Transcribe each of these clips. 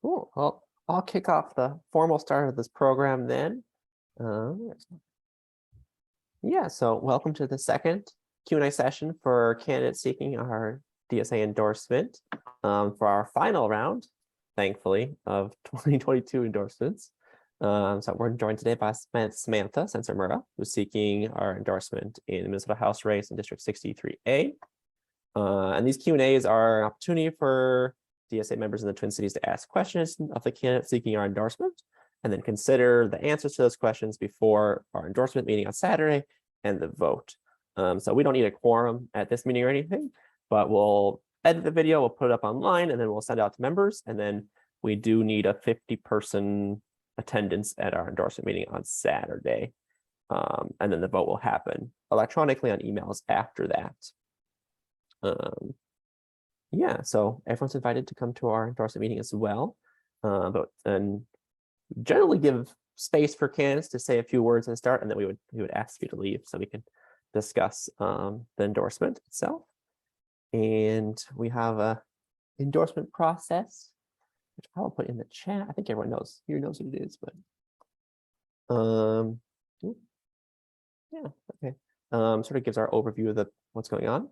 Cool. Well, I'll kick off the formal start of this program then. Yeah, so welcome to the second Q&A session for candidates seeking our DSA endorsement for our final round, thankfully, of 2022 endorsements. So we're joined today by Samantha Sencer-Mura, who's seeking our endorsement in the Minnesota House race in District 63A. And these Q&As are an opportunity for DSA members in the Twin Cities to ask questions of the candidate seeking our endorsement, and then consider the answers to those questions before our endorsement meeting on Saturday and the vote. So we don't need a quorum at this meeting or anything, but we'll edit the video, we'll put it up online, and then we'll send it out to members. And then we do need a 50-person attendance at our endorsement meeting on Saturday. And then the vote will happen electronically on emails after that. Yeah, so everyone's invited to come to our endorsement meeting as well, and generally give space for candidates to say a few words at the start, and then we would ask you to leave so we can discuss the endorsement itself. And we have a endorsement process, which I'll put in the chat. I think everyone knows what it is, but yeah, okay. Sort of gives our overview of what's going on.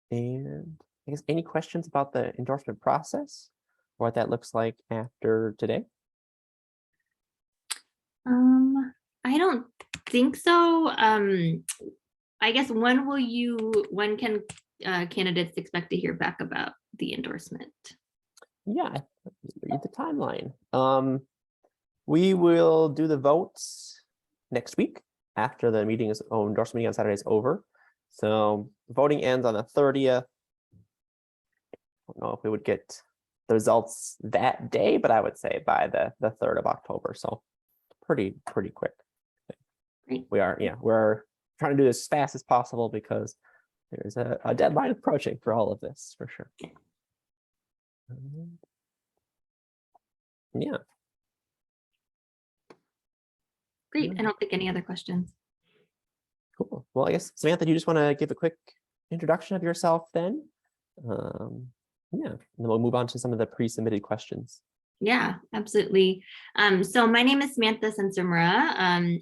And I guess any questions about the endorsement process, or what that looks like after today? I don't think so. I guess when can candidates expect to hear back about the endorsement? Yeah, read the timeline. We will do the votes next week after the endorsement meeting on Saturday is over. So voting ends on the 30th. I don't know if we would get the results that day, but I would say by the 3rd of October. So pretty quick. Great. We're trying to do this as fast as possible because there's a deadline approaching for all of this for sure. Yeah. Great. I don't think any other questions. Cool. Well, I guess, Samantha, do you just want to give a quick introduction of yourself then? Yeah, and then we'll move on to some of the pre-submitted questions. Yeah, absolutely. So my name is Samantha Sencer-Mura.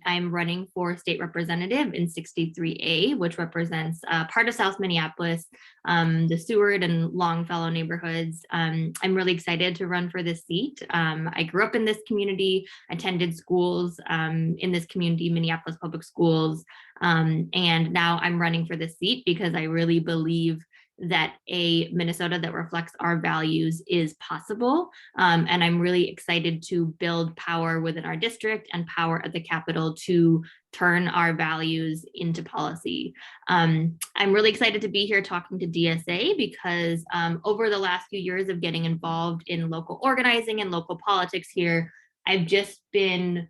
I'm running for state representative in 63A, which represents part of South Minneapolis, the Seward and Longfellow neighborhoods. I'm really excited to run for this seat. I grew up in this community, attended schools in this community, Minneapolis Public Schools, and now I'm running for this seat because I really believe that a Minnesota that reflects our values is possible. And I'm really excited to build power within our district and power at the Capitol to turn our values into policy. I'm really excited to be here talking to DSA because over the last few years of getting involved in local organizing and local politics here, I've just been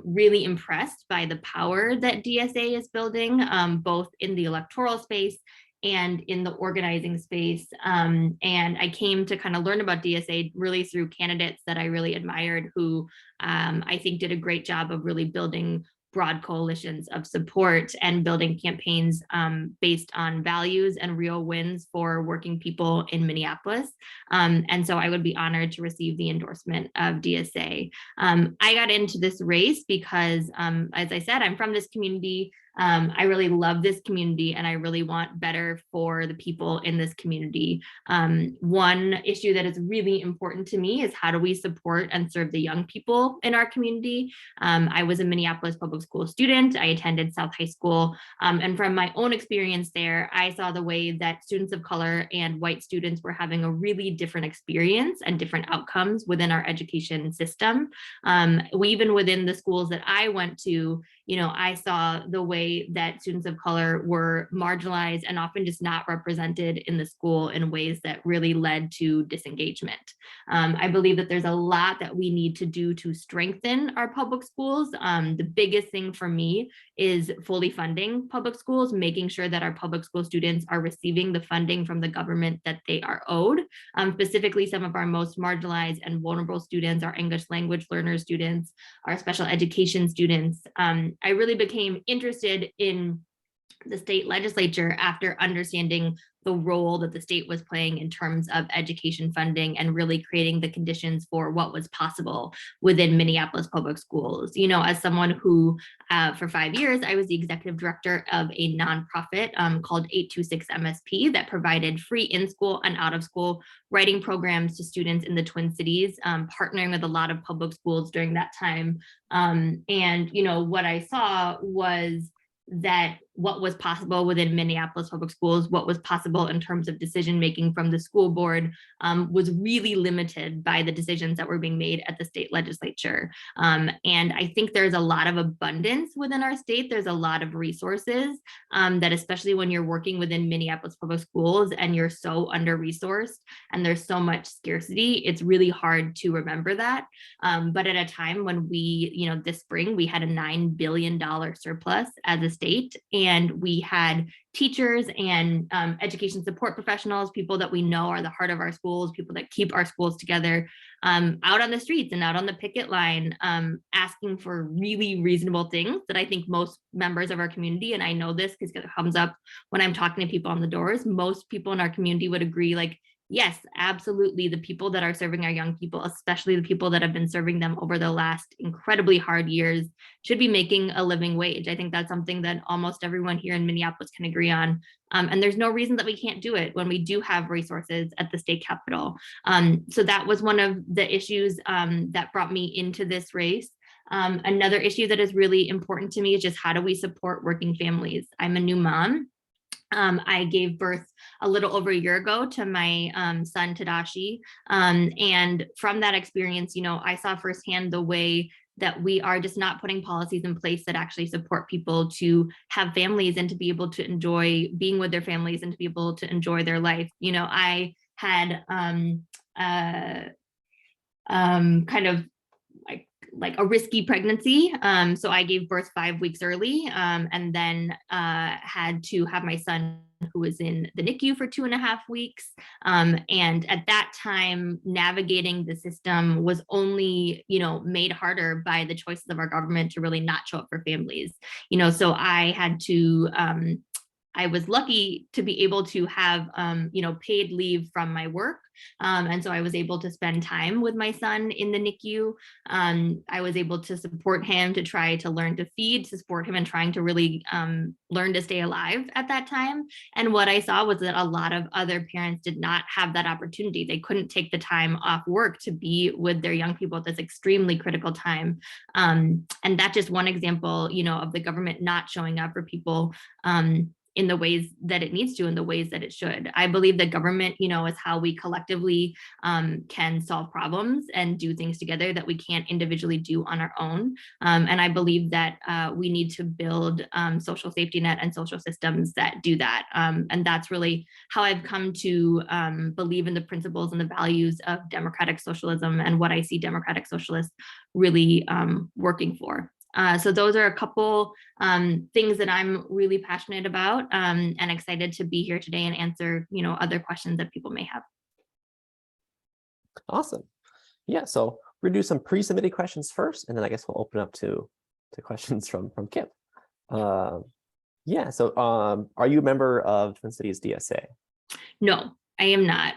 really impressed by the power that DSA is building, both in the electoral space and in the organizing space. And I came to kind of learn about DSA really through candidates that I really admired who I think did a great job of really building broad coalitions of support and building campaigns based on values and real wins for working people in Minneapolis. And so I would be honored to receive the endorsement of DSA. I got into this race because, as I said, I'm from this community. I really love this community and I really want better for the people in this community. One issue that is really important to me is how do we support and serve the young people in our community? I was a Minneapolis public school student. I attended South High School. And from my own experience there, I saw the way that students of color and white students were having a really different experience and different outcomes within our education system. Even within the schools that I went to, I saw the way that students of color were marginalized and often just not represented in the school in ways that really led to disengagement. I believe that there's a lot that we need to do to strengthen our public schools. The biggest thing for me is fully funding public schools, making sure that our public school students are receiving the funding from the government that they are owed. Specifically, some of our most marginalized and vulnerable students, our English language learner students, our special education students. I really became interested in the state legislature after understanding the role that the state was playing in terms of education funding and really creating the conditions for what was possible within Minneapolis public schools. You know, as someone who for 5 years, I was the executive director of a nonprofit called 826 MSP that provided free in-school and out-of-school writing programs to students in the Twin Cities, partnering with a lot of public schools during that time. And, you know, what I saw was that what was possible within Minneapolis public schools, what was possible in terms of decision making from the school board, was really limited by the decisions that were being made at the state legislature. And I think there's a lot of abundance within our state. There's a lot of resources that, especially when you're working within Minneapolis public schools and you're so under-resourced and there's so much scarcity, it's really hard to remember that. But at a time when we, you know, this spring, we had a $9 billion surplus as a state, and we had teachers and education support professionals, people that we know are the heart of our schools, people that keep our schools together, out on the streets and out on the picket line, asking for really reasonable things that I think most members of our community, and I know this because it comes up when I'm talking to people on the doors, most people in our community would agree, like, yes, absolutely. The people that are serving our young people, especially the people that have been serving them over the last incredibly hard years, should be making a living wage. I think that's something that almost everyone here in Minneapolis can agree on. And there's no reason that we can't do it when we do have resources at the state capitol. So that was one of the issues that brought me into this race. Another issue that is really important to me is just how do we support working families? I'm a new mom. I gave birth a little over a year ago to my son, Tadashi. And from that experience, you know, I saw firsthand the way that we are just not putting policies in place that actually support people to have families and to be able to enjoy being with their families and to be able to enjoy their life. You know, I had kind of like a risky pregnancy. So I gave birth 5 weeks early, and then had to have my son, who was in the NICU for 2.5 weeks. And at that time, navigating the system was only, you know, made harder by the choices of our government to really not show up for families. You know, so I had to, I was lucky to be able to have, you know, paid leave from my work. And so I was able to spend time with my son in the NICU. I was able to support him to try to learn to feed, to support him in trying to really learn to stay alive at that time. And what I saw was that a lot of other parents did not have that opportunity. They couldn't take the time off work to be with their young people at this extremely critical time. And that's just one example, you know, of the government not showing up for people in the ways that it needs to, in the ways that it should. I believe that government, you know, is how we collectively can solve problems and do things together that we can't individually do on our own. And I believe that we need to build social safety net and social systems that do that. And that's really how I've come to believe in the principles and the values of democratic socialism and what I see democratic socialists really working for. So those are a couple things that I'm really passionate about, and excited to be here today and answer, you know, other questions that people may have. Awesome. Yeah, so we're gonna do some pre-submitted questions first, and then I guess we'll open up to questions from Kip. Yeah, so are you a member of Twin Cities DSA? No, I am not.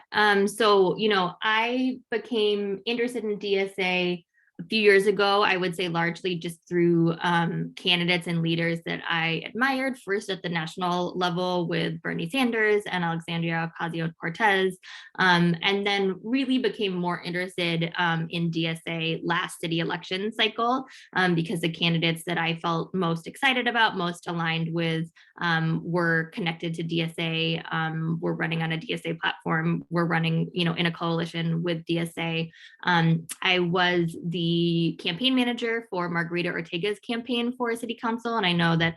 So, you know, I became interested in DSA a few years ago, I would say largely just through candidates and leaders that I admired, first at the national level with Bernie Sanders and Alexandria Ocasio-Cortez, and then really became more interested in DSA last city election cycle, because the candidates that I felt most excited about, most aligned with, were connected to DSA, were running on a DSA platform, were running, you know, in a coalition with DSA. I was the campaign manager for Margarita Ortega's campaign for city council. And I know that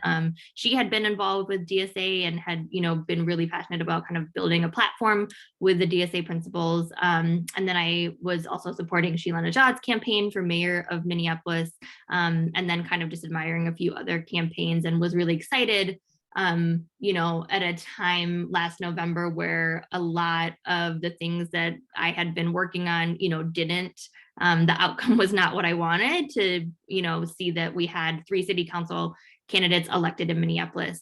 she had been involved with DSA and had, you know, been really passionate about kind of building a platform with the DSA principles. And then I was also supporting Sheila Najad's campaign for mayor of Minneapolis, and then kind of just admiring a few other campaigns, and was really excited, you know, at a time last November where a lot of the things that I had been working on, you know, didn't, the outcome was not what I wanted to, you know, see that we had 3 city council candidates elected in Minneapolis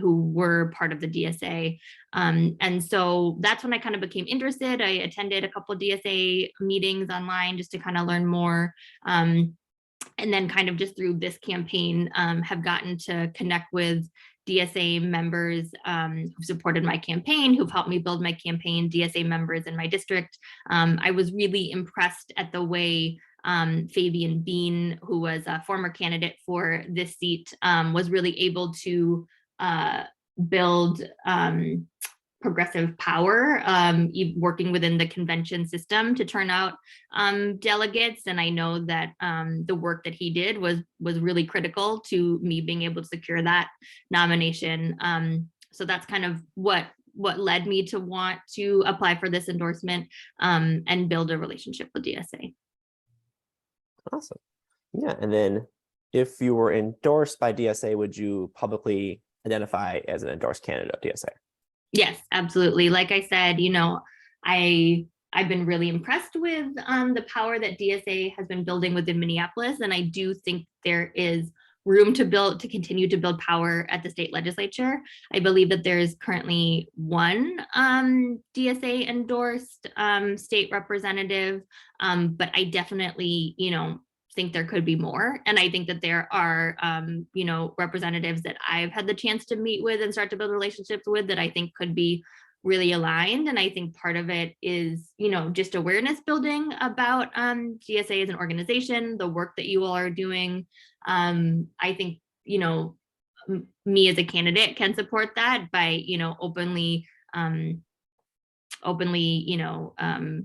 who were part of the DSA. And so that's when I kind of became interested. I attended a couple of DSA meetings online just to kind of learn more. And then kind of just through this campaign have gotten to connect with DSA members who've supported my campaign, who've helped me build my campaign, DSA members in my district. I was really impressed at the way Fabian Bean, who was a former candidate for this seat, was really able to build progressive power, working within the convention system to turn out delegates. And I know that the work that he did was really critical to me being able to secure that nomination. So that's kind of what led me to want to apply for this endorsement and build a relationship with DSA. Awesome. Yeah, and then if you were endorsed by DSA, would you publicly identify as an endorsed candidate of DSA? Yes, absolutely. Like I said, I've been really impressed with the power that DSA has been building within Minneapolis, and I do think there is room to continue to build power at the state legislature. I believe that there is currently one DSA endorsed state representative, but I definitely, think there could be more. And I think that there are, representatives that I've had the chance to meet with and start to build relationships with that I think could be really aligned. And I think part of it is, just awareness building about DSA as an organization, the work that you all are doing. I think, me as a candidate can support that by, openly,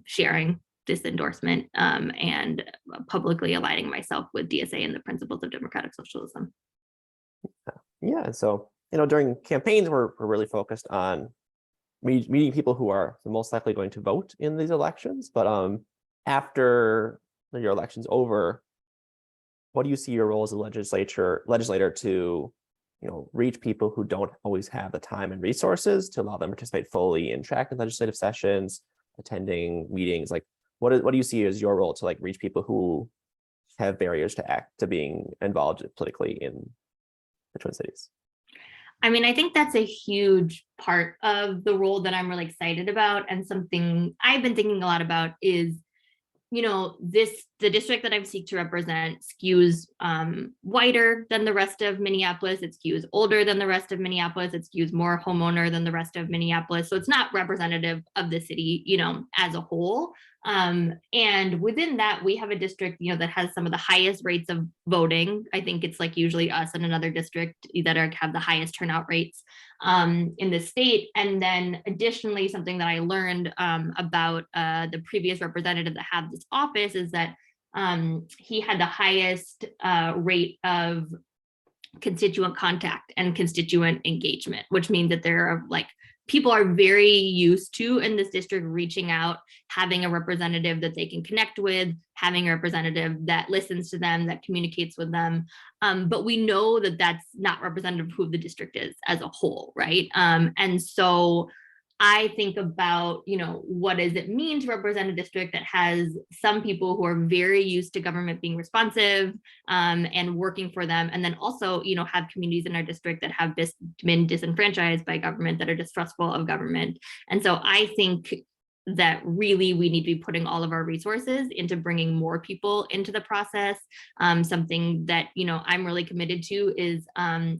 sharing this endorsement and publicly aligning myself with DSA and the principles of democratic socialism. Yeah, so during campaigns, we're really focused on meeting people who are the most likely going to vote in these elections. But after your election's over, what do you see your role as a legislator to reach people who don't always have the time and resources to allow them to participate fully in tracking legislative sessions, attending meetings? Like, what do you see as your role to reach people who have barriers to being involved politically in the Twin Cities? I mean, I think that's a huge part of the role that I'm really excited about, and something I've been thinking a lot about is, the district that I seek to represent skews whiter than the rest of Minneapolis. It skews older than the rest of Minneapolis. It skews more homeowner than the rest of Minneapolis. So it's not representative of the city, as a whole. And within that, we have a district, that has some of the highest rates of voting. I think it's usually us and another district that have the highest turnout rates in the state. And then additionally, something that I learned about the previous representative that had this office is that he had the highest rate of constituent contact and constituent engagement, which means that there are people are very used to in this district reaching out, having a representative that they can connect with, having a representative that listens to them, that communicates with them. But we know that that's not representative of who the district is as a whole, right? And so I think about, what does it mean to represent a district that has some people who are very used to government being responsive and working for them, and then also, have communities in our district that have been disenfranchised by government, that are distrustful of government. And so I think that really we need to be putting all of our resources into bringing more people into the process. Something that, I'm really committed to is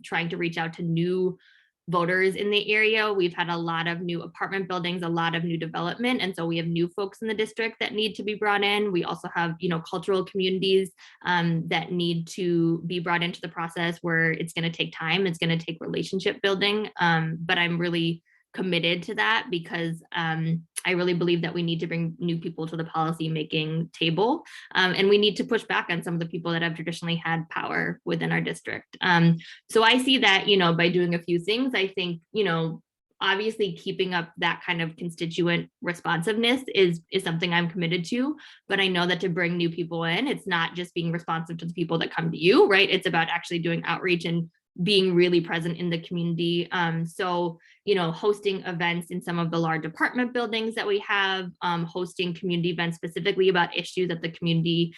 trying to reach out to new voters in the area. We've had a lot of new apartment buildings, a lot of new development. And so we have new folks in the district that need to be brought in. We also have, cultural communities that need to be brought into the process, where it's going to take time. It's going to take relationship building. But I'm really committed to that because I really believe that we need to bring new people to the policy making table, and we need to push back on some of the people that have traditionally had power within our district. So I see that, by doing a few things, I think, obviously keeping up that kind of constituent responsiveness is something I'm committed to. But I know that to bring new people in, it's not just being responsive to the people that come to you, right? It's about actually doing outreach and being really present in the community. So, hosting events in some of the large apartment buildings that we have, hosting community events specifically about issues that the community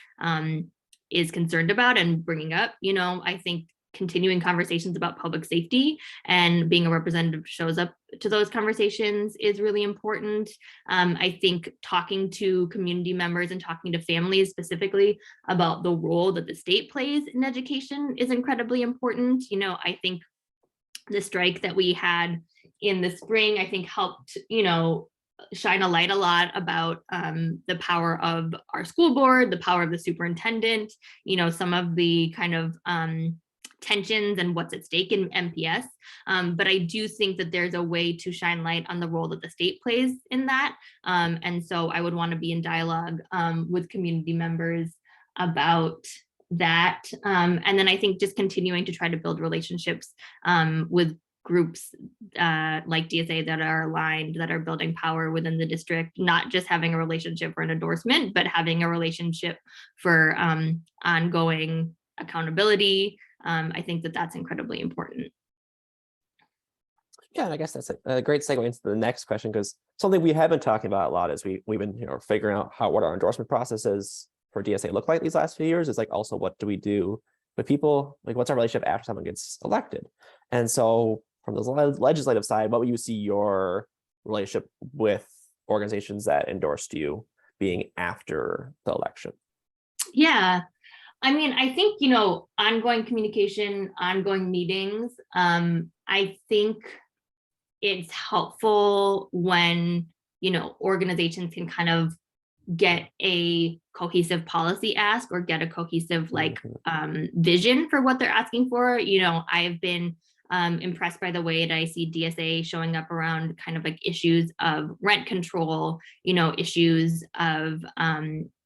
is concerned about and bringing up. I think continuing conversations about public safety, and being a representative shows up to those conversations is really important. I think talking to community members and talking to families specifically about the role that the state plays in education is incredibly important. I think the strike that we had in the spring, I think helped, shine a light a lot about the power of our school board, the power of the superintendent, some of the kind of tensions and what's at stake in MPS. But I do think that there's a way to shine light on the role that the state plays in that. And so I would want to be in dialogue with community members about that. And then I think just continuing to try to build relationships with groups like DSA that are aligned, that are building power within the district, not just having a relationship for an endorsement, but having a relationship for ongoing accountability. I think that that's incredibly important. Yeah, and I guess that's a great segue into the next question, because something we have been talking about a lot is we've been figuring out what our endorsement processes for DSA look like these last few years. Is like also what do we do with people, like what's our relationship after someone gets elected. And so from the legislative side, what would you see your relationship with organizations that endorsed you being after the election? Yeah, I mean, I think, ongoing communication, ongoing meetings. I think it's helpful when, organizations can kind of get a cohesive policy ask or get a cohesive vision for what they're asking for. I've been impressed by the way that I see DSA showing up around kind of like issues of rent control, issues of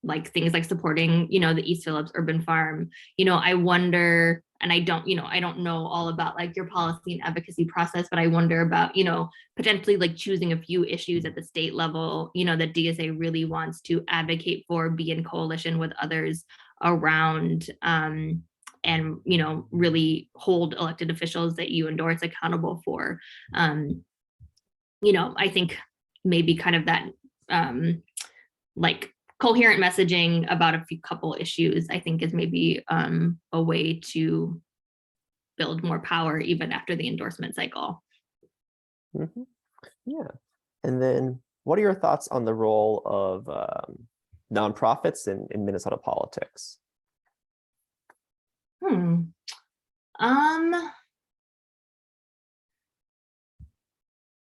like things like supporting, the East Phillips urban farm. I wonder, and I don't know all about like your policy and advocacy process, but I wonder about, potentially like choosing a few issues at the state level, that DSA really wants to advocate for, be in coalition with others around, and really hold elected officials that you endorse accountable for. I think maybe kind of that like coherent messaging about a couple issues, I think is maybe a way to build more power even after the endorsement cycle. Mm-hmm. Yeah. And then what are your thoughts on the role of nonprofits in Minnesota politics?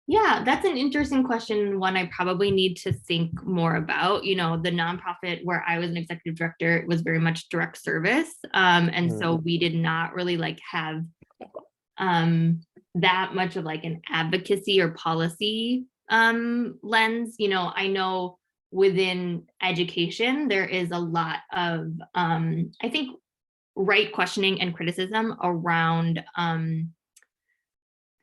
Yeah, that's an interesting question, one I probably need to think more about. The nonprofit where I was an executive director was very much direct service. And so we did not really like have that much of like an advocacy or policy lens. I know within education, there is a lot of, I think, right questioning and criticism around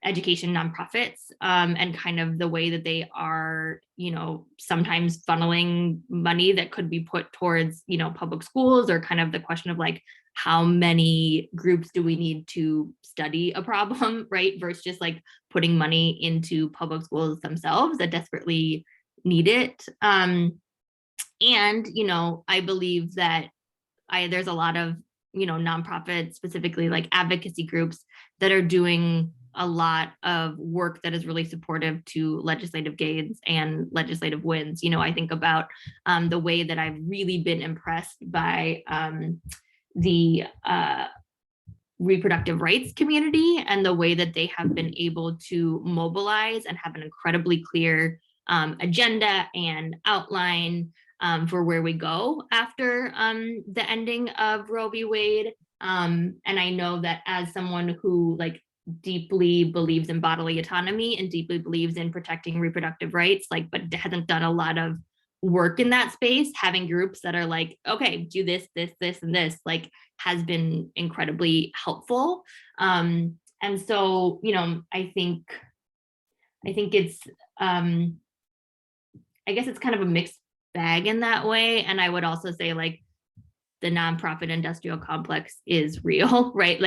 education nonprofits and kind of the way that they are, sometimes funneling money that could be put towards, public schools, or kind of the question of like, how many groups do we need to study a problem, right? Versus just like putting money into public schools themselves that desperately need it. And, I believe that there's a lot of, nonprofits, specifically like advocacy groups, that are doing a lot of work that is really supportive to legislative gains and legislative wins. I think about the way that I've really been impressed by the reproductive rights community and the way that they have been able to mobilize and have an incredibly clear agenda and outline for where we go after the ending of Roe v. Wade. And I know that as someone who like deeply believes in bodily autonomy and deeply believes in protecting reproductive rights, but hasn't done a lot of work in that space, having groups that are like, okay, do this, this, this, and this, has been incredibly helpful. And so, I think it's, I guess it's kind of a mixed bag in that way. And I would also say the nonprofit industrial complex is real, right?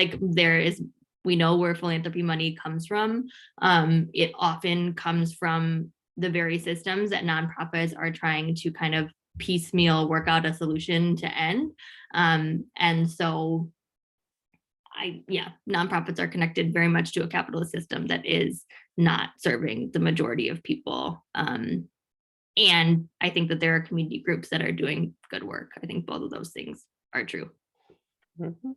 We know where philanthropy money comes from. It often comes from the very systems that nonprofits are trying to kind of piecemeal work out a solution to end. And so nonprofits are connected very much to a capitalist system that is not serving the majority of people. And I think that there are community groups that are doing good work. I think both of those things are true. Mhm.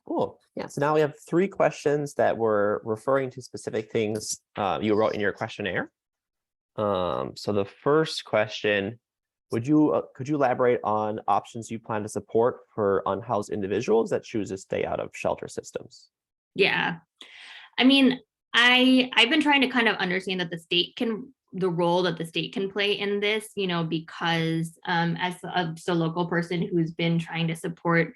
Cool. Yeah. So now we have 3 questions that were referring to specific things you wrote in your questionnaire. So the first question, could you elaborate on options you plan to support for unhoused individuals that choose to stay out of shelter systems? Yeah. I mean, I've been trying to kind of understand that the role that the state can play in this, because as a local person who's been trying to support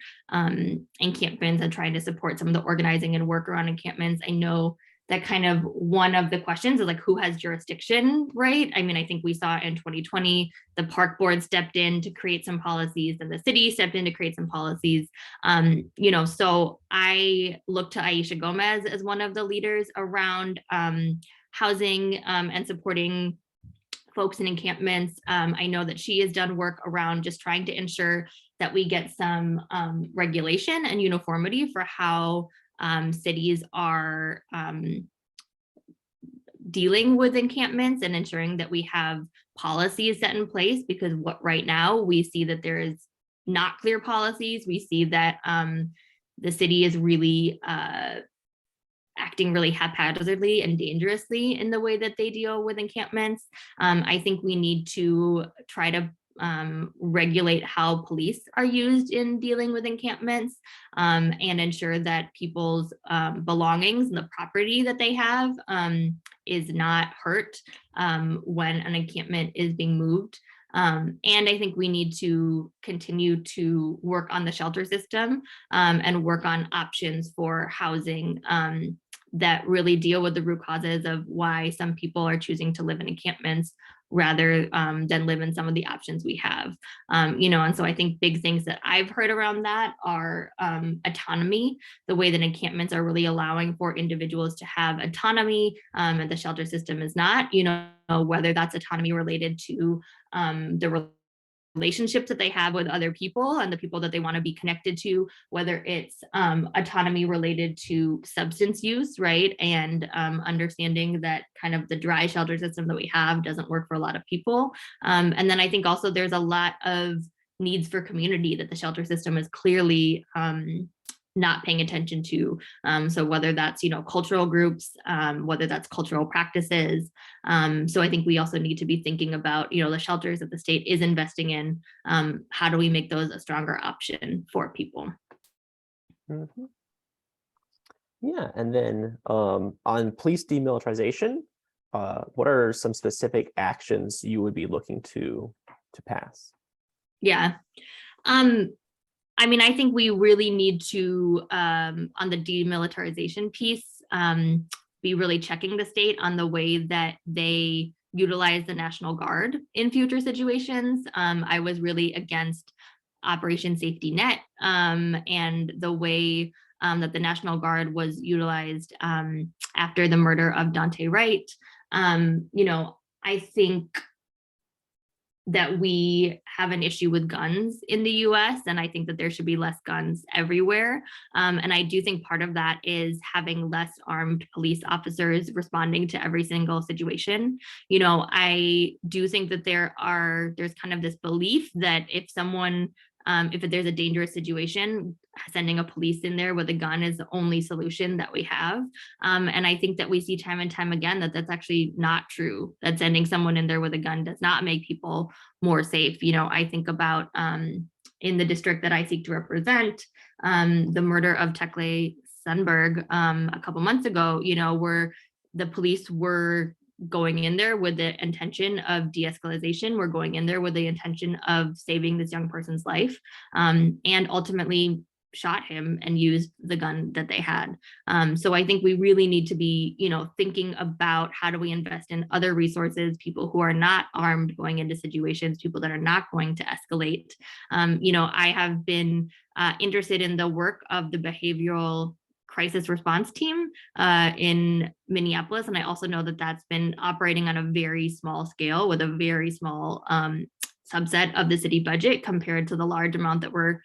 encampments and trying to support some of the organizing and work around encampments, I know that kind of one of the questions is like, who has jurisdiction, right? I mean, I think we saw in 2020, the park board stepped in to create some policies and the city stepped in to create some policies. So I look to Aisha Gomez as one of the leaders around housing and supporting folks in encampments. I know that she has done work around just trying to ensure that we get some regulation and uniformity for how cities are dealing with encampments and ensuring that we have policies set in place, because what right now we see that there is not clear policies. We see that the city is really acting really haphazardly and dangerously in the way that they deal with encampments. I think we need to try to regulate how police are used in dealing with encampments, and ensure that people's belongings and the property that they have is not hurt when an encampment is being moved. And I think we need to continue to work on the shelter system and work on options for housing that really deal with the root causes of why some people are choosing to live in encampments rather than live in some of the options we have. And so I think big things that I've heard around that are autonomy, the way that encampments are really allowing for individuals to have autonomy, and the shelter system is not, whether that's autonomy related to the relationships that they have with other people and the people that they want to be connected to, whether it's autonomy related to substance use, right? And understanding that kind of the dry shelter system that we have doesn't work for a lot of people. And then I think also there's a lot of needs for community that the shelter system is clearly not paying attention to. So whether that's, cultural groups, whether that's cultural practices. So I think we also need to be thinking about, the shelters that the state is investing in. How do we make those a stronger option for people? Mm-hmm. Yeah, and then on police demilitarization, what are some specific actions you would be looking to pass? Yeah. I think we really need to, on the demilitarization piece, be really checking the state on the way that they utilize the National Guard in future situations. I was really against Operation Safety Net and the way that the National Guard was utilized after the murder of Dante Wright. I think that we have an issue with guns in the US, and I think that there should be less guns everywhere. And I do think part of that is having less armed police officers responding to every single situation. I do think that there's kind of this belief that if there's a dangerous situation, sending a police in there with a gun is the only solution that we have. And I think that we see time and time again that that's actually not true, that sending someone in there with a gun does not make people more safe. I think about in the district that I seek to represent, the murder of Tekle Sundberg a couple months ago, where the police were going in there with the intention of de-escalation. We're going in there with the intention of saving this young person's life, and ultimately shot him and used the gun that they had. So I think we really need to be, thinking about how do we invest in other resources, people who are not armed going into situations, people that are not going to escalate. I have been interested in the work of the behavioral crisis response team in Minneapolis. And I also know that that's been operating on a very small scale with a very small subset of the city budget compared to the large amount that we're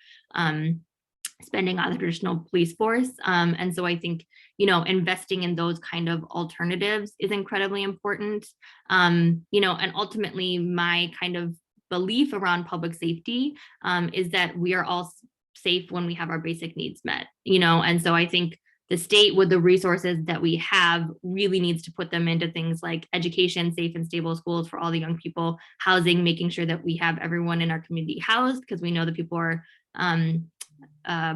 spending on the traditional police force. And so I think, investing in those kind of alternatives is incredibly important. And ultimately my kind of belief around public safety is that we are all safe when we have our basic needs met, and so I think the state, with the resources that we have, really needs to put them into things like education, safe and stable schools for all the young people, housing, making sure that we have everyone in our community housed, because we know that people are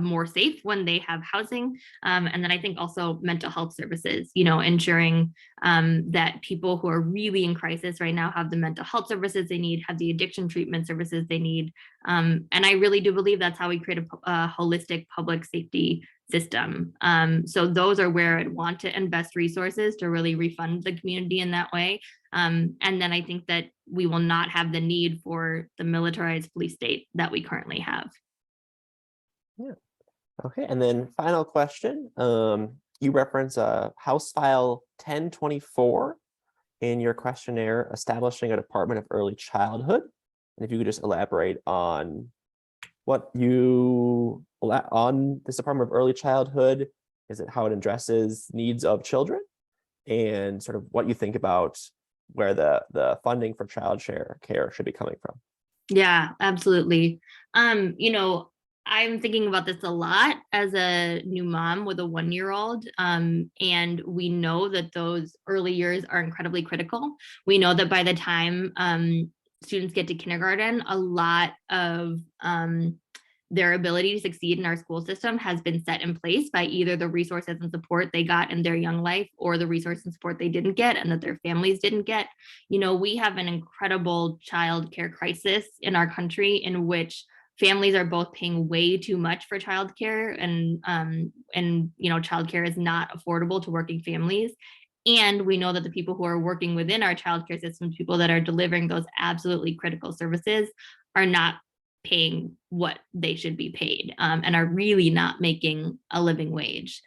more safe when they have housing. And then I think also mental health services, ensuring that people who are really in crisis right now have the mental health services they need, have the addiction treatment services they need. And I really do believe that's how we create a holistic public safety system. So those are where I'd want to invest resources to really refund the community in that way. And then I think that we will not have the need for the militarized police state that we currently have. Yeah. Okay. And then final question. You reference House File 1024 in your questionnaire, establishing a Department of Early Childhood. And if you could just elaborate on what on this Department of Early Childhood, is it how it addresses needs of children, and sort of what you think about where the funding for child care should be coming from? Yeah, absolutely. I'm thinking about this a lot as a new mom with a 1-year-old. And we know that those early years are incredibly critical. We know that by the time students get to kindergarten, a lot of their ability to succeed in our school system has been set in place by either the resources and support they got in their young life, or the resources and support they didn't get and that their families didn't get. We have an incredible child care crisis in our country, in which families are both paying way too much for childcare, and childcare is not affordable to working families. And we know that the people who are working within our childcare system, people that are delivering those absolutely critical services, are not paying what they should be paid, and are really not making a living wage.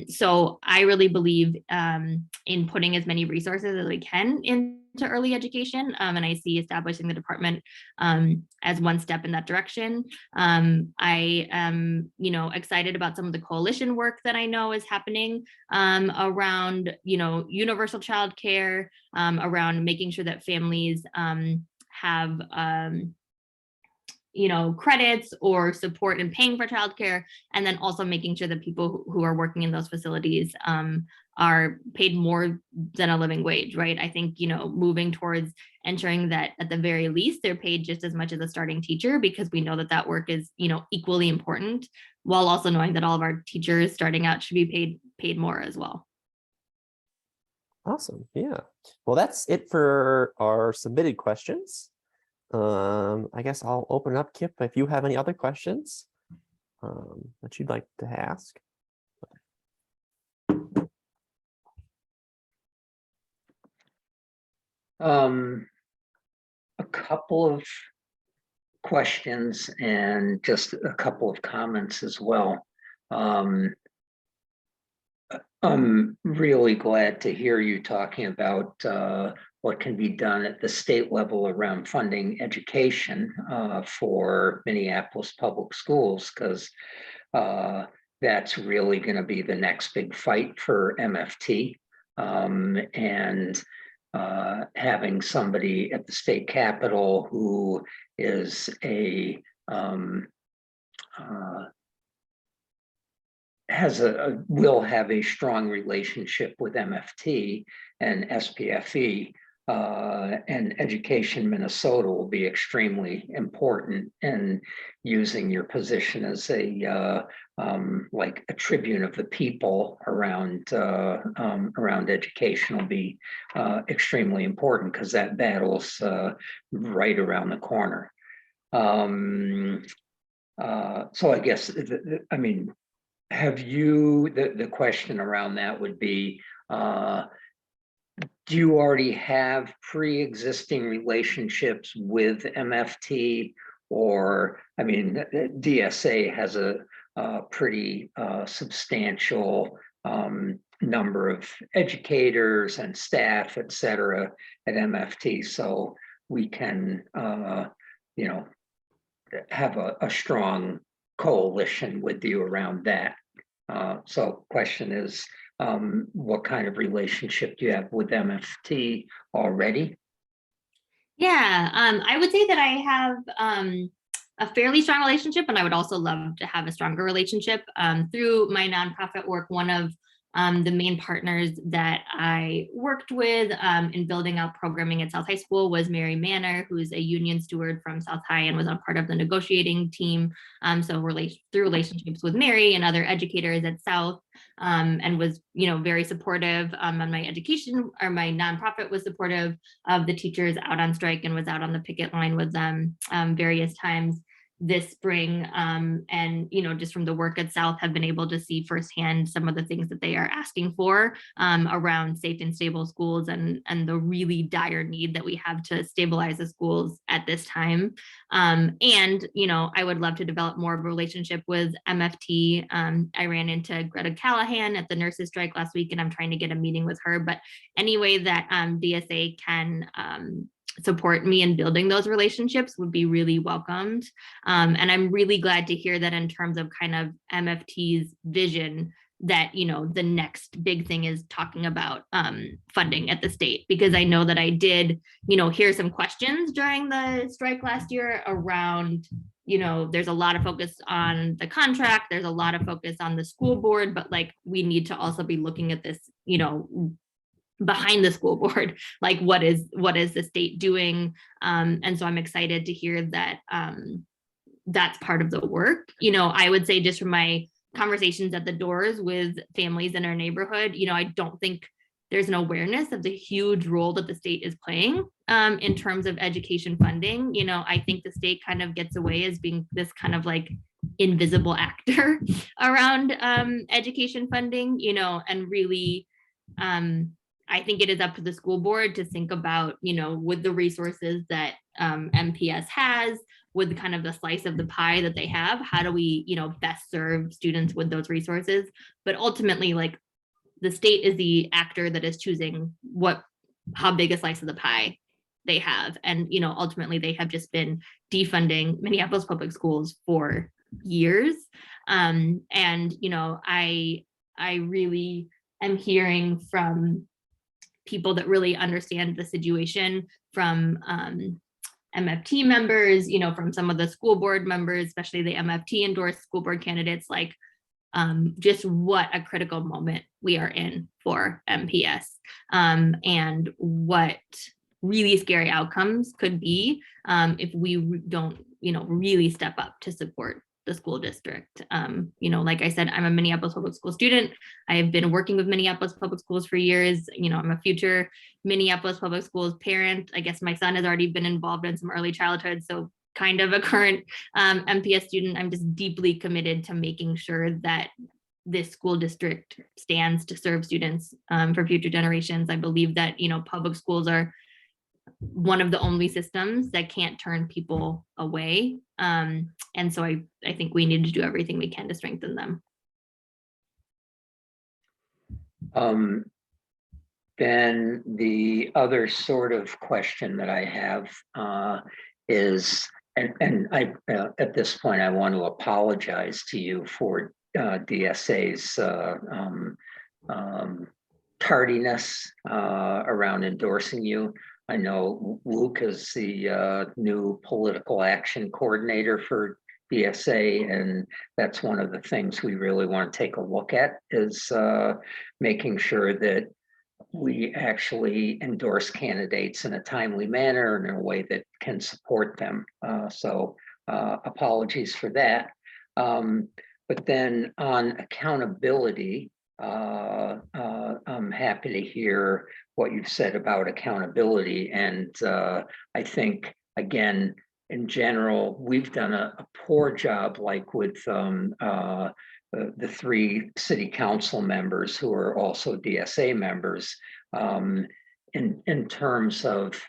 So I really believe in putting as many resources as we can into early education, and I see establishing the department as one step in that direction. I am, excited about some of the coalition work that I know is happening around, universal childcare, around making sure that families have credits or support in paying for childcare, and then also making sure that people who are working in those facilities are paid more than a living wage, right? I think, moving towards ensuring that at the very least they're paid just as much as a starting teacher, because we know that that work is, equally important, while also knowing that all of our teachers starting out should be paid more as well. Awesome. Yeah. Well, that's it for our submitted questions. I guess I'll open up, Kip, if you have any other questions that you'd like to ask. A couple of questions and just a couple of comments as well. I'm really glad to hear you talking about what can be done at the state level around funding education for Minneapolis public schools, because that's really going to be the next big fight for MFT. And having somebody at the state capitol who is will have a strong relationship with MFT and SPFE and Education Minnesota will be extremely important, and using your position as a like a tribune of the people around education will be extremely important, because that battle's right around the corner. So I guess have you, the question around that would be, do you already have pre-existing relationships with MFT? Or, DSA has a pretty substantial number of educators and staff, et cetera, at MFT. So we can, have a strong coalition with you around that. So question is, what kind of relationship do you have with MFT already? Yeah, I would say that I have a fairly strong relationship, and I would also love to have a stronger relationship. Through my nonprofit work, one of the main partners that I worked with in building out programming at South High School was Mary Manor, who's a union steward from South High and was on part of the negotiating team. So through relationships with Mary and other educators at South, and was, very supportive on my education, or my nonprofit was supportive of the teachers out on strike and was out on the picket line with them various times this spring, and just from the work at South, have been able to see firsthand some of the things that they are asking for around safe and stable schools, and the really dire need that we have to stabilize the schools at this time. And I would love to develop more of a relationship with MFT. I ran into Greta Callahan at the nurses strike last week, and I'm trying to get a meeting with her. But any way that DSA can support me in building those relationships would be really welcomed. And I'm really glad to hear that in terms of kind of MFT's vision, that the next big thing is talking about funding at the state, because I know that I did hear some questions during the strike last year around there's a lot of focus on the contract, there's a lot of focus on the school board, but like we need to also be looking at this behind the school board, like what is the state doing. And so I'm excited to hear that that's part of the work. I would say, just from my conversations at the doors with families in our neighborhood, I don't think there's an awareness of the huge role that the state is playing in terms of education funding. I think the state kind of gets away as being this kind of like invisible actor around education funding, and really I think it is up to the school board to think about, with the resources that MPS has, with kind of the slice of the pie that they have, how do we, best serve students with those resources? But ultimately, like, the state is the actor that is choosing how big a slice of the pie they have. And, ultimately they have just been defunding Minneapolis public schools for years. And, I really am hearing from people that really understand the situation, from MFT members, from some of the school board members, especially the MFT endorsed school board candidates, like just what a critical moment we are in for MPS, and what really scary outcomes could be if we don't, really step up to support the school district. Like I said, I'm a Minneapolis public school student. I have been working with Minneapolis public schools for years. I'm a future Minneapolis public schools parent. I guess my son has already been involved in some early childhood, so kind of a current MPS student. I'm just deeply committed to making sure that this school district stands to serve students for future generations. I believe that, public schools are one of the only systems that can't turn people away. And so I think we need to do everything we can to strengthen them. Then the other sort of question that I have is, and I at this point, I want to apologize to you for DSA's tardiness around endorsing you. I know Luke is the new political action coordinator for DSA, and that's one of the things we really want to take a look at, is making sure that we actually endorse candidates in a timely manner and in a way that can support them. So apologies for that. But then on accountability, I'm happy to hear what you've said about accountability. And I think, again, in general, we've done a poor job, like with the 3 city council members who are also DSA members, in terms of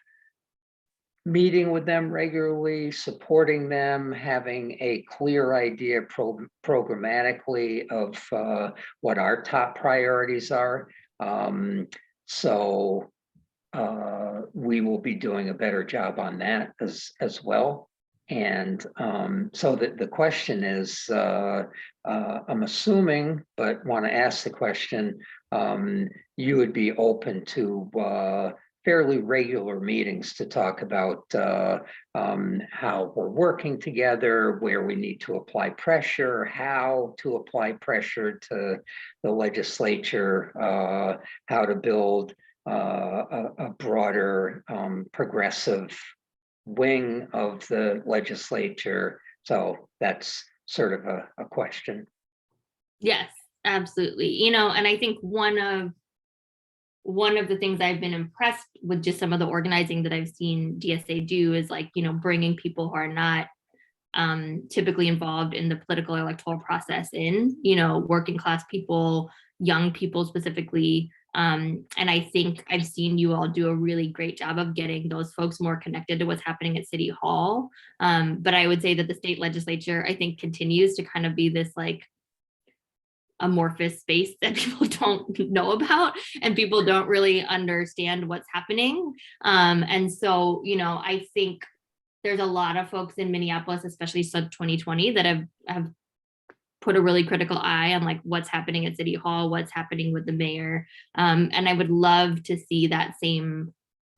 meeting with them regularly, supporting them, having a clear idea programmatically of what our top priorities are. So we will be doing a better job on that as well. And so the question is, I'm assuming, but want to ask the question, you would be open to fairly regular meetings to talk about how we're working together, where we need to apply pressure, how to apply pressure to the legislature, how to build a broader progressive wing of the legislature. So that's sort of a question. Yes, absolutely. You know, and I think one of the things I've been impressed with just some of the organizing that I've seen DSA do is like, you know, bringing people who are not typically involved in the political electoral process in, you know, working class people, young people specifically. And I think I've seen you all do a really great job of getting those folks more connected to what's happening at City Hall. But I would say that the state legislature, I think, continues to kind of be this like amorphous space that people don't know about and people don't really understand what's happening. And so, you know, I think there's a lot of folks in Minneapolis, especially since 2020, that have put a really critical eye on like what's happening at City Hall, what's happening with the mayor. And I would love to see that same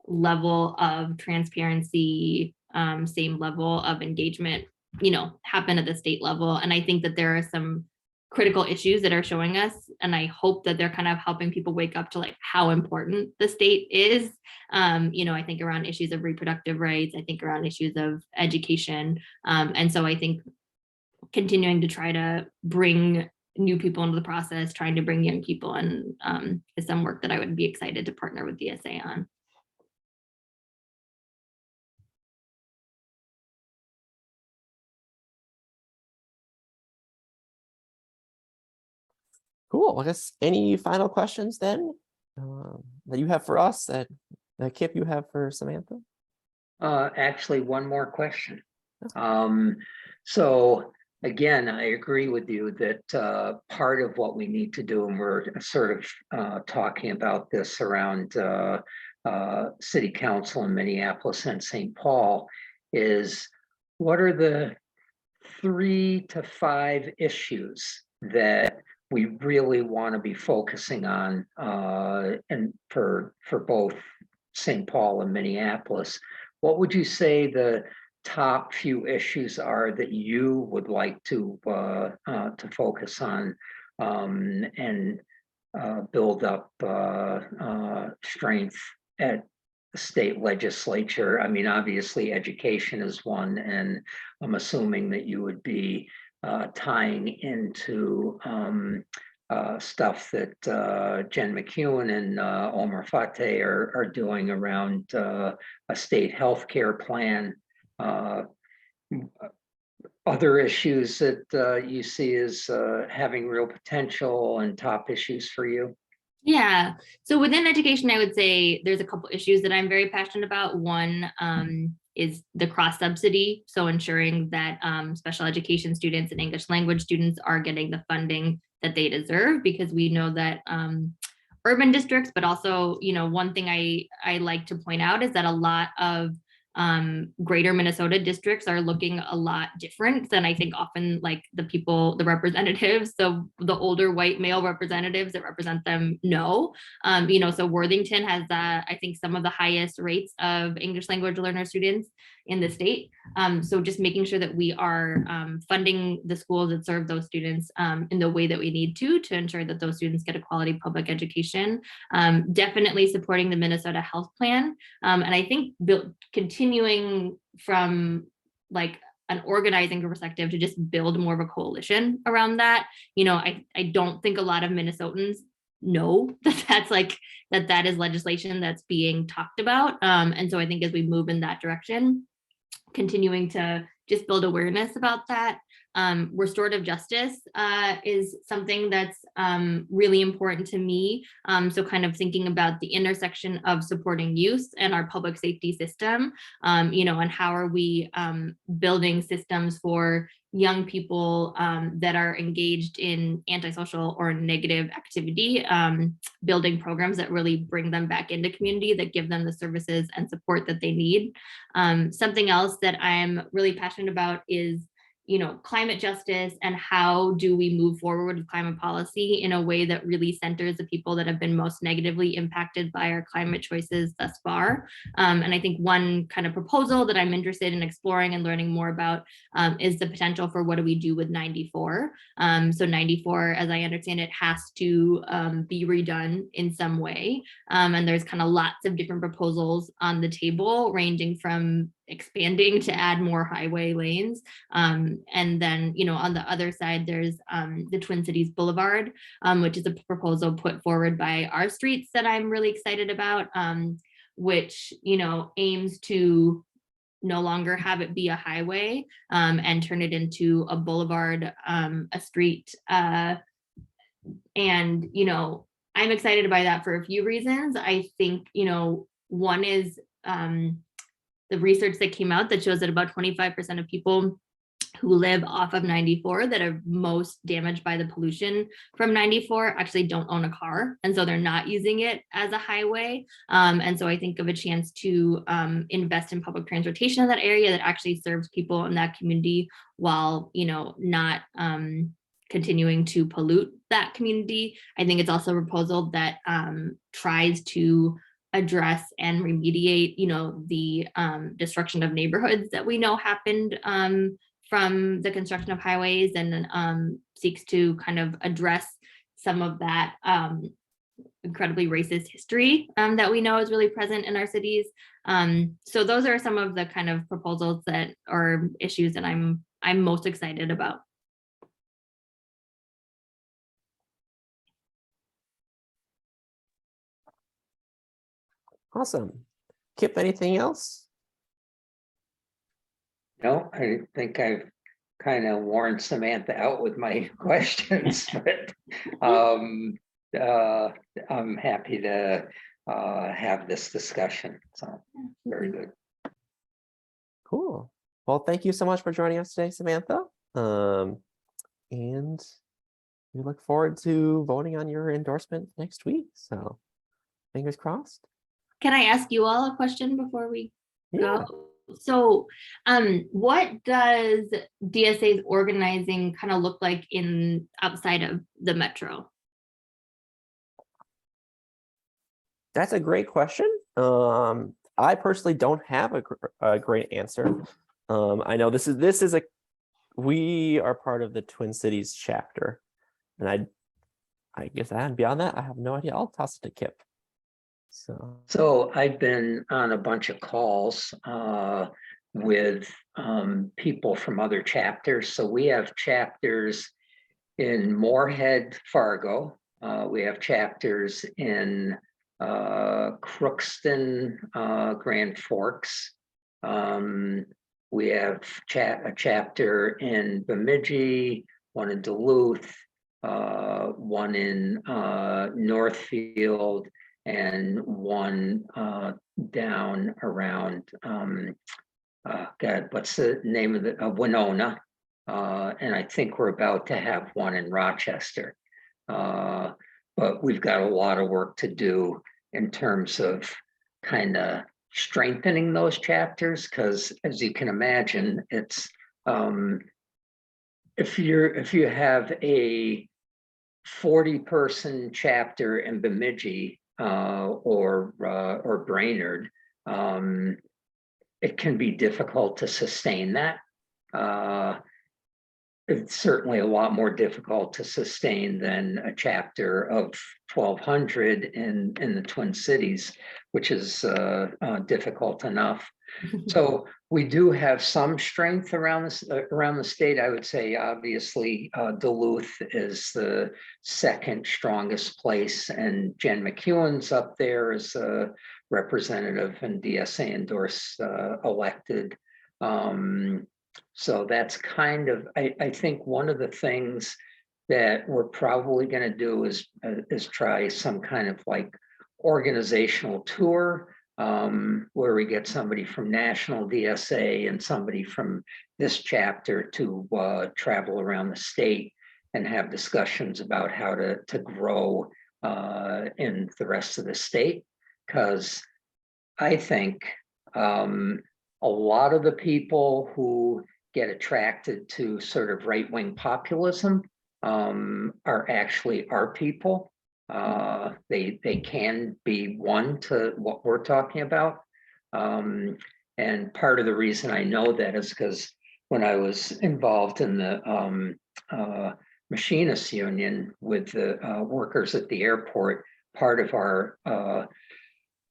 level of transparency, same level of engagement, you know, happen at the state level. And I think that there are some critical issues that are showing us, and I hope that they're kind of helping people wake up to like how important the state is. You know, I think around issues of reproductive rights, I think around issues of education. And so I think continuing to try to bring new people into the process, trying to bring young people in, is some work that I would be excited to partner with DSA on. Cool. I guess any final questions then that you have for us that Kip, you have for Samantha? Actually, one more question. So again, I agree with you that part of what we need to do, and we're sort of talking about this around City Council in Minneapolis and St. Paul, is what are the 3 to 5 issues that we really want to be focusing on, and for both St. Paul and Minneapolis? What would you say the top few issues are that you would like to focus on, and build up strength at the state legislature? I mean, obviously education is one, and I'm assuming that you would be tying into stuff that Jen McEwen and Omar Fateh are doing around a state healthcare plan. Other issues that you see as having real potential and top issues for you? Yeah, so within education, I would say there's a couple issues that I'm very passionate about. One is the cross subsidy. So ensuring that special education students and English language students are getting the funding that they deserve, because we know that urban districts, but also, you know, one thing I like to point out is that a lot of greater Minnesota districts are looking a lot different than I think often like the representatives, so the older white male representatives that represent them know. You know, so Worthington has I think some of the highest rates of English language learner students in the state. So just making sure that we are funding the schools that serve those students in the way that we need to ensure that those students get a quality public education. Definitely supporting the Minnesota Health Plan. And I think continuing from like an organizing perspective to just build more of a coalition around that. You know, I don't think a lot of Minnesotans know that is legislation that's being talked about. And so I think as we move in that direction, continuing to just build awareness about that. Restorative justice is something that's really important to me. So kind of thinking about the intersection of supporting youth and our public safety system, you know, and how are we building systems for young people that are engaged in antisocial or negative activity, building programs that really bring them back into community, that give them the services and support that they need. Something else that I'm really passionate about is, you know, climate justice, and how do we move forward with climate policy in a way that really centers the people that have been most negatively impacted by our climate choices thus far. And I think one kind of proposal that I'm interested in exploring and learning more about is the potential for what do we do with 94. So 94, as I understand it, has to be redone in some way. And there's kind of lots of different proposals on the table, ranging from expanding to add more highway lanes. And then, you know, on the other side, there's the Twin Cities Boulevard, which is a proposal put forward by Our Streets that I'm really excited about, which, you know, aims to no longer have it be a highway and turn it into a boulevard, a street. And, you know, I'm excited by that for a few reasons. I think, you know, one is the research that came out that shows that about 25% of people who live off of 94 that are most damaged by the pollution from 94 actually don't own a car. And so they're not using it as a highway. And so I think of a chance to invest in public transportation in that area that actually serves people in that community while, you know, not continuing to pollute that community. I think it's also a proposal that tries to address and remediate, you know, the destruction of neighborhoods that we know happened from the construction of highways, and seeks to kind of address some of that incredibly racist history that we know is really present in our cities. So those are some of the kind of proposals that are issues that I'm most excited about. Awesome. Kip, anything else? No, I think I've kind of worn Samantha out with my questions, but I'm happy to have this discussion. So very good. Cool. Well, thank you so much for joining us today, Samantha. And we look forward to voting on your endorsement next week. So fingers crossed. Can I ask you all a question before we Yeah. go? So what does DSA's organizing kind of look like in outside of the metro? That's a great question. I personally don't have a great answer. I know this is we are part of the Twin Cities chapter, and I guess beyond that, I have no idea. I'll toss it to Kip. So I've been on a bunch of calls with people from other chapters. So we have chapters in Moorhead, Fargo. We have chapters in Crookston, Grand Forks. We have a chapter in Bemidji, one in Duluth, one in Northfield, and one down around, God, what's the name of the, Winona? And I think we're about to have one in Rochester. But we've got a lot of work to do in terms of kind of strengthening those chapters, because as you can imagine, it's if you have a 40-person chapter in Bemidji or Brainerd, it can be difficult to sustain that. It's certainly a lot more difficult to sustain than a chapter of 1,200 in the Twin Cities, which is difficult enough. So we do have some strength around the state. I would say, obviously, Duluth is the second strongest place, and Jen McEwen's up there as a representative and DSA endorsed elected. So that's kind of, I think one of the things that we're probably going to do is try some kind of like organizational tour where we get somebody from national DSA and somebody from this chapter to travel around the state and have discussions about how to grow in the rest of the state. Because I think a lot of the people who get attracted to sort of right-wing populism are actually our people. They can be one to what we're talking about. And part of the reason I know that is because when I was involved in the machinists union with the workers at the airport, part of our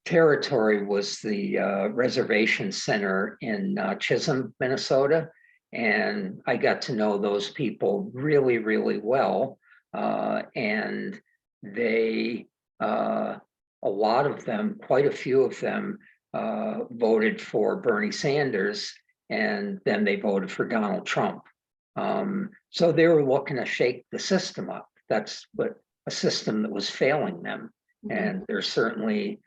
territory was the reservation center in Chisholm, Minnesota. And I got to know those people really, really well. And they, a lot of them, quite a few of them, voted for Bernie Sanders, and then they voted for Donald Trump. So they were looking to shake the system up. That's what a system that was failing them. And there's certainly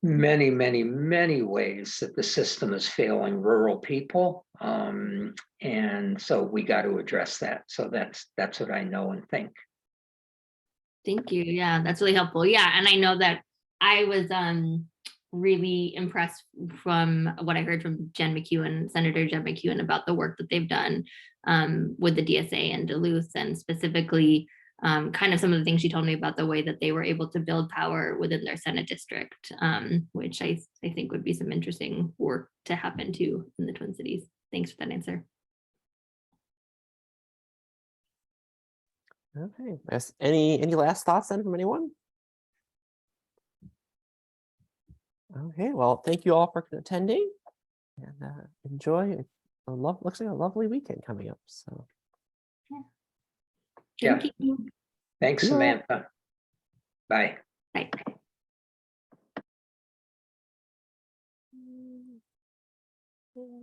many, many, many ways that the system is failing rural people. And so we got to address that. So that's what I know and think. Thank you. Yeah, that's really helpful. Yeah, and I know that I was really impressed from what I heard from Senator Jen McEwen, about the work that they've done with the DSA in Duluth, and specifically kind of some of the things she told me about the way that they were able to build power within their Senate district, which I think would be some interesting work to happen too in the Twin Cities. Thanks for that answer. Okay. Yes. Any last thoughts then from anyone? Okay. Well, thank you all for attending, and enjoy. Looks like a lovely weekend coming up. So. Thank you. Thanks, Yeah. Samantha. Bye. Bye.